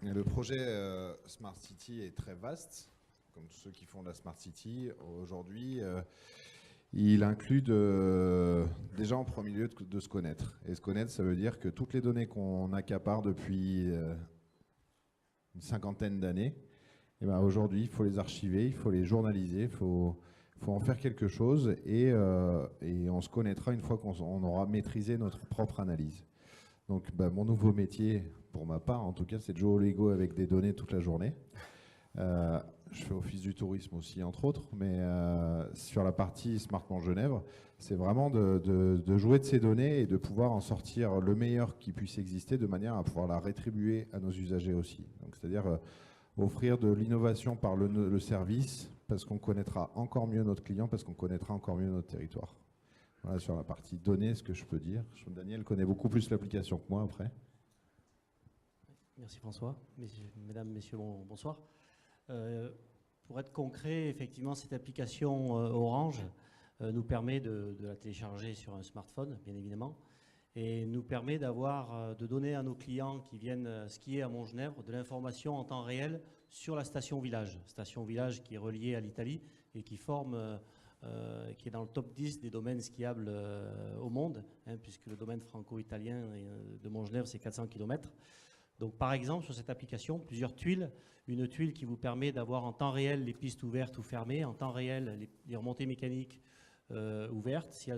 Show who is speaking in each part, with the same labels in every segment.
Speaker 1: Et le projet Smart City est très vaste, comme tous ceux qui font de la Smart City. Aujourd'hui, il inclut déjà en premier lieu de se connaître. Et se connaître, ça veut dire que toutes les données qu'on accapare depuis une cinquantaine d'années, eh ben aujourd'hui, il faut les archiver, il faut les journaliser, faut en faire quelque chose et on se connaîtra une fois qu'on aura maîtrisé notre propre analyse. Donc mon nouveau métier, pour ma part en tout cas, c'est de jouer au Lego avec des données toute la journée. Je fais office du tourisme aussi, entre autres, mais sur la partie Smartement Genève, c'est vraiment de jouer de ces données et de pouvoir en sortir le meilleur qui puisse exister de manière à pouvoir la rétribuer à nos usagers aussi. Donc, c'est-à-dire offrir de l'innovation par le service, parce qu'on connaîtra encore mieux notre client, parce qu'on connaîtra encore mieux notre territoire. Voilà sur la partie données, ce que je peux dire. Daniel connaît beaucoup plus l'application que moi après.
Speaker 2: Merci François. Mesdames, Messieurs, bonsoir. Pour être concret, effectivement, cette application Orange nous permet de la télécharger sur un smartphone, bien évidemment, et nous permet de donner à nos clients qui viennent skier à Montgenèvre de l'information en temps réel sur la station village qui est reliée à l'Italie et qui qui est dans le top 10 des domaines skiables au monde, puisque le domaine franco-italien de Montgenèvre, c'est 400 km. Donc, par exemple, sur cette application, plusieurs tuiles. Une tuile qui vous permet d'avoir en temps réel les pistes ouvertes ou fermées, en temps réel les remontées mécaniques ouvertes, si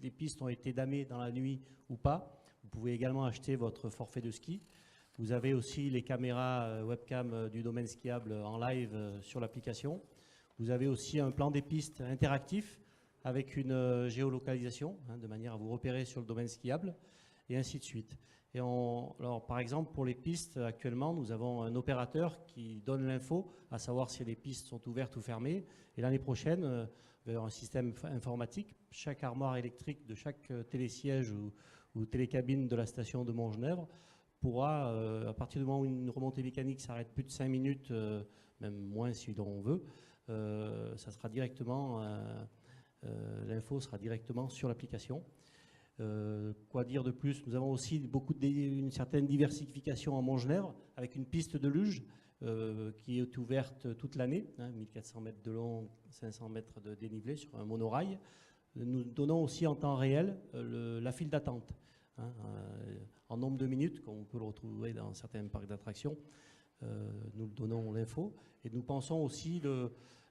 Speaker 2: les pistes ont été damées dans la nuit ou pas. Vous pouvez également acheter votre forfait de ski. Vous avez aussi les caméras webcam du domaine skiable en live sur l'application. Vous avez aussi un plan des pistes interactif avec une géolocalisation, de manière à vous repérer sur le domaine skiable, et ainsi de suite. Alors, par exemple, pour les pistes, actuellement, nous avons un opérateur qui donne l'info, à savoir si les pistes sont ouvertes ou fermées. Et l'année prochaine, un système informatique, chaque armoire électrique de chaque télésiège ou télécabine de la station de Montgenèvre pourra, à partir du moment où une remontée mécanique s'arrête plus de 5 minutes, même moins si l'on veut, ça sera directement, l'info sera directement sur l'application. Quoi dire de plus? Nous avons aussi une certaine diversification à Montgenèvre avec une piste de luge qui est ouverte toute l'année, 1400 mètres de long, 500 mètres de dénivelé sur un monorail. Nous donnons aussi en temps réel la file d'attente en nombre de minutes, comme on peut le retrouver dans certains parcs d'attractions. Nous donnons l'info et nous pensons aussi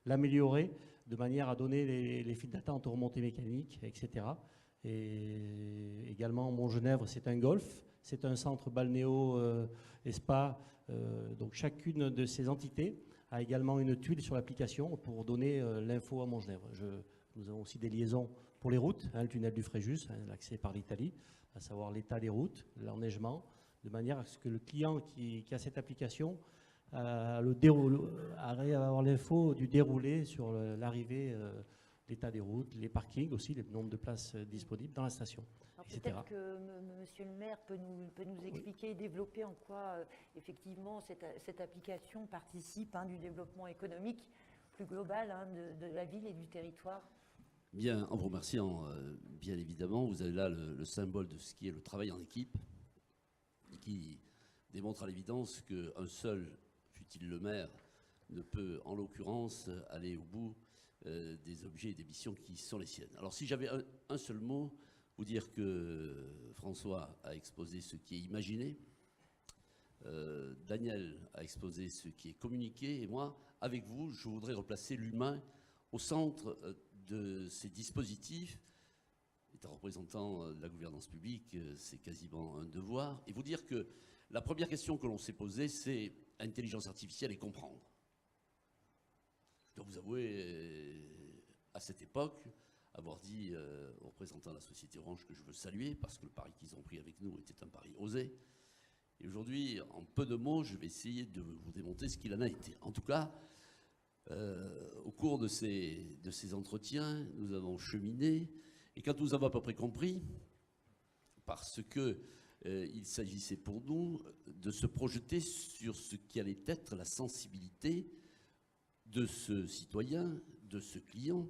Speaker 2: l'améliorer de manière à donner les files d'attente aux remontées mécaniques, etc. Et également, Montgenèvre, c'est un golf, c'est un centre balnéo et spa. Donc chacune de ces entités a également une tuile sur l'application pour donner l'info à Montgenèvre. Nous avons aussi des liaisons pour les routes, le tunnel du Fréjus, l'accès par l'Italie, à savoir l'état des routes, l'enneigement, de manière à ce que le client qui a cette application avoir l'info du déroulé sur l'arrivée, l'état des routes, les parkings aussi, le nombre de places disponibles dans la station, etc.
Speaker 3: Peut-être que Monsieur le maire peut nous expliquer et développer en quoi effectivement cette application participe du développement économique plus global de la ville et du territoire.
Speaker 4: Bien, en vous remerciant, bien évidemment, vous avez là le symbole de ce qui est le travail en équipe, qui démontre à l'évidence qu'un seul, fût-il le maire, ne peut en l'occurrence aller au bout des objets et des missions qui sont les siennes. Alors si j'avais un seul mot, vous dire que François a exposé ce qui est imaginé, Daniel a exposé ce qui est communiqué, et moi, avec vous, je voudrais replacer l'humain au centre de ces dispositifs. Étant représentant de la gouvernance publique, c'est quasiment un devoir. Et vous dire que la première question que l'on s'est posée, c'est intelligence artificielle et comprendre. Je dois vous avouer, à cette époque, avoir dit aux représentants de la société Orange que je veux saluer, parce que le pari qu'ils ont pris avec nous était un pari osé. Et aujourd'hui, en peu de mots, je vais essayer de vous démontrer ce qu'il en a été. En tout cas, au cours de ces entretiens, nous avons cheminé, et quand nous avons à peu près compris, parce que il s'agissait pour nous de se projeter sur ce qui allait être la sensibilité de ce citoyen, de ce client,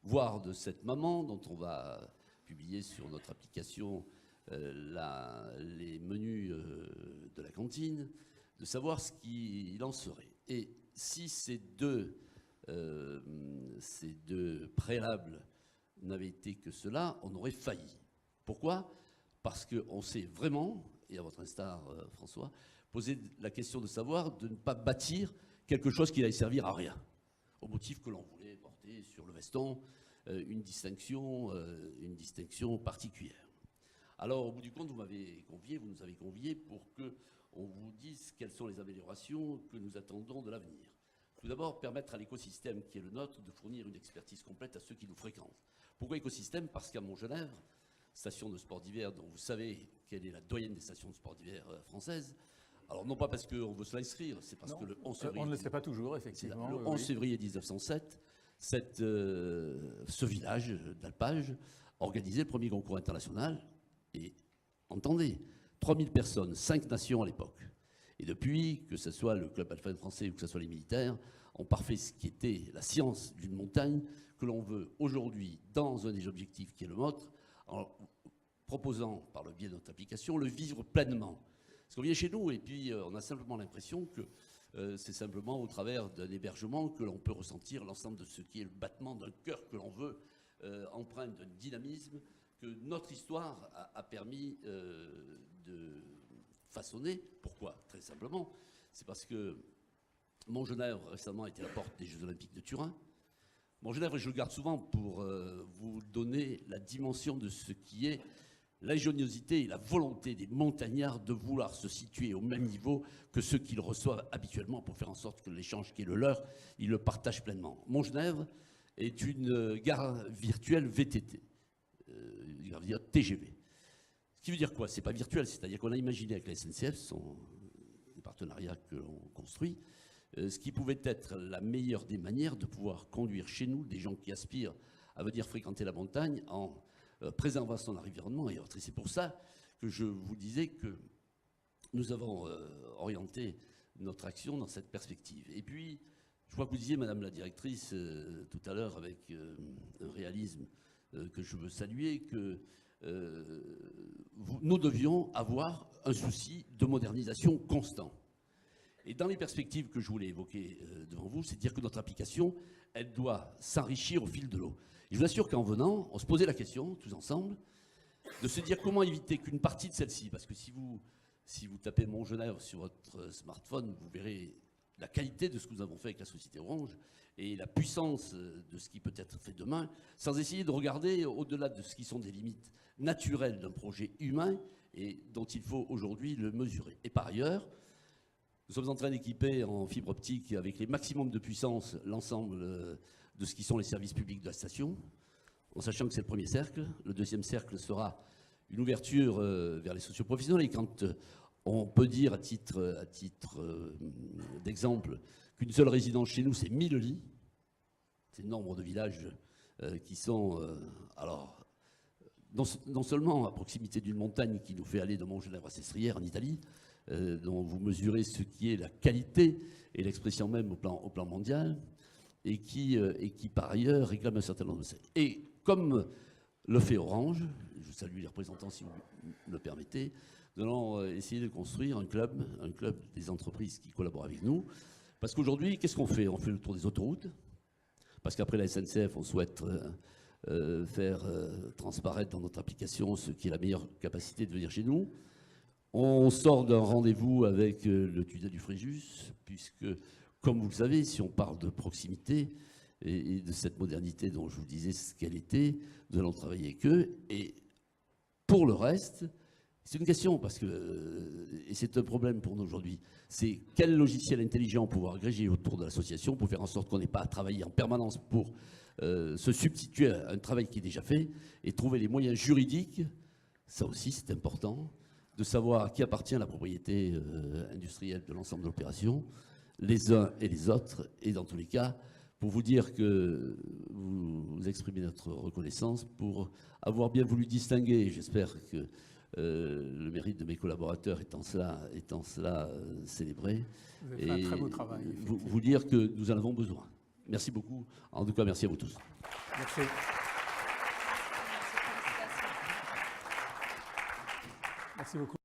Speaker 4: voire de cette maman dont on va publier sur notre application les menus de la cantine, de savoir ce qu'il en serait. Et si ces deux préalables n'avaient été que cela, on aurait failli. Pourquoi ? Parce qu'on s'est vraiment, et à votre instar, François, posé la question de savoir de ne pas bâtir quelque chose qui n'allait servir à rien, au motif que l'on voulait porter sur le veston une distinction particulière. Alors, au bout du compte, vous nous avez conviés pour qu'on vous dise quelles sont les améliorations que nous attendons de l'avenir. Tout d'abord, permettre à l'écosystème qui est le nôtre de fournir une expertise complète à ceux qui nous fréquentent. Pourquoi écosystème ? Parce qu'à Montgenèvre, station de sport d'hiver dont vous savez quelle est la doyenne des stations de sport d'hiver françaises, alors non pas parce qu'on veut se l'inscrire, c'est parce que le 11 février...
Speaker 5: On ne le sait pas toujours, effectivement.
Speaker 4: Le 11 février 1907, ce village d'alpage organisait le premier concours international. Et entendez, 3000 personnes, 5 nations à l'époque. Et depuis, que ce soit le club alpin français ou que ce soit les militaires, ont parfait ce qui était la science d'une montagne que l'on veut aujourd'hui, dans un des objectifs qui est le nôtre, en proposant par le biais de notre application, le vivre pleinement. Parce qu'on vient chez nous et puis on a simplement l'impression que c'est simplement au travers d'un hébergement que l'on peut ressentir l'ensemble de ce qui est le battement d'un cœur que l'on veut, empreint d'un dynamisme que notre histoire a permis de façonner. Pourquoi ? Très simplement, c'est parce que Montgenèvre récemment a été la porte des Jeux Olympiques de Turin. Montgenèvre, je le garde souvent pour vous donner la dimension de ce qui est l'ingéniosité et la volonté des montagnards de vouloir se situer au même niveau que ceux qu'ils reçoivent habituellement pour faire en sorte que l'échange qui est le leur, ils le partagent pleinement. Montgenèvre est une gare virtuelle VTT, une gare virtuelle TGV. Ce qui veut dire quoi ? C'est pas virtuel, c'est-à-dire qu'on a imaginé avec la SNCF, son partenariat que l'on construit, ce qui pouvait être la meilleure des manières de pouvoir conduire chez nous des gens qui aspirent à venir fréquenter la montagne en préservant son environnement et autres. Et c'est pour ça que je vous disais que nous avons orienté notre action dans cette perspective. Et puis, je crois que vous disiez, Madame la Directrice, tout à l'heure, avec un réalisme que je veux saluer, que nous devions avoir un souci de modernisation constant. Et dans les perspectives que je voulais évoquer devant vous, c'est de dire que notre application, elle doit s'enrichir au fil de l'eau. Et je vous assure qu'en venant, on se posait la question, tous ensemble, de se dire comment éviter qu'une partie de celle-ci, parce que si vous tapez Montgenèvre sur votre smartphone, vous verrez la qualité de ce que nous avons fait avec la société Orange et la puissance de ce qui peut être fait demain, sans essayer de regarder au-delà de ce qui sont des limites naturelles d'un projet humain et dont il faut aujourd'hui le mesurer. Et par ailleurs, nous sommes en train d'équiper en fibre optique avec les maximums de puissance l'ensemble de ce qui sont les services publics de la station, en sachant que c'est le premier cercle. Le deuxième cercle sera une ouverture vers les socioprofessionnels. Et quand on peut dire à titre d'exemple qu'une seule résidence chez nous, c'est 1000 lits, c'est le nombre de villages qui sont alors non seulement à proximité d'une montagne qui nous fait aller de Montgenèvre à Sestrières en Italie, dont vous mesurez ce qui est la qualité et l'expression même au plan mondial, et qui par ailleurs réclame un certain nombre de ça. Et comme le fait Orange, je salue les représentants si vous le permettez, nous allons essayer de construire un club des entreprises qui collaborent avec nous. Parce qu'aujourd'hui, qu'est-ce qu'on fait ? On fait le tour des autoroutes, parce qu'après la SNCF, on souhaite faire transparaître dans notre application ce qui est la meilleure capacité de venir chez nous. On sort d'un rendez-vous avec le tunnel du Fréjus, puisque, comme vous le savez, si on parle de proximité et de cette modernité dont je vous disais ce qu'elle était, nous allons travailler avec eux. Et pour le reste, c'est une question, parce que, et c'est un problème pour nous aujourd'hui, c'est quel logiciel intelligent pouvoir agréger autour de l'association pour faire en sorte qu'on n'ait pas à travailler en permanence pour se substituer à un travail qui est déjà fait et trouver les moyens juridiques, ça aussi c'est important, de savoir à qui appartient la propriété industrielle de l'ensemble de l'opération, les uns et les autres, et dans tous les cas, pour vous dire que vous exprimez notre reconnaissance pour avoir bien voulu distinguer, j'espère que le mérite de mes collaborateurs étant cela célébré,
Speaker 5: Vous avez fait un très beau travail.
Speaker 4: Vous dire que nous en avons besoin. Merci beaucoup. En tout cas, merci à vous tous.
Speaker 5: Merci. Merci beaucoup.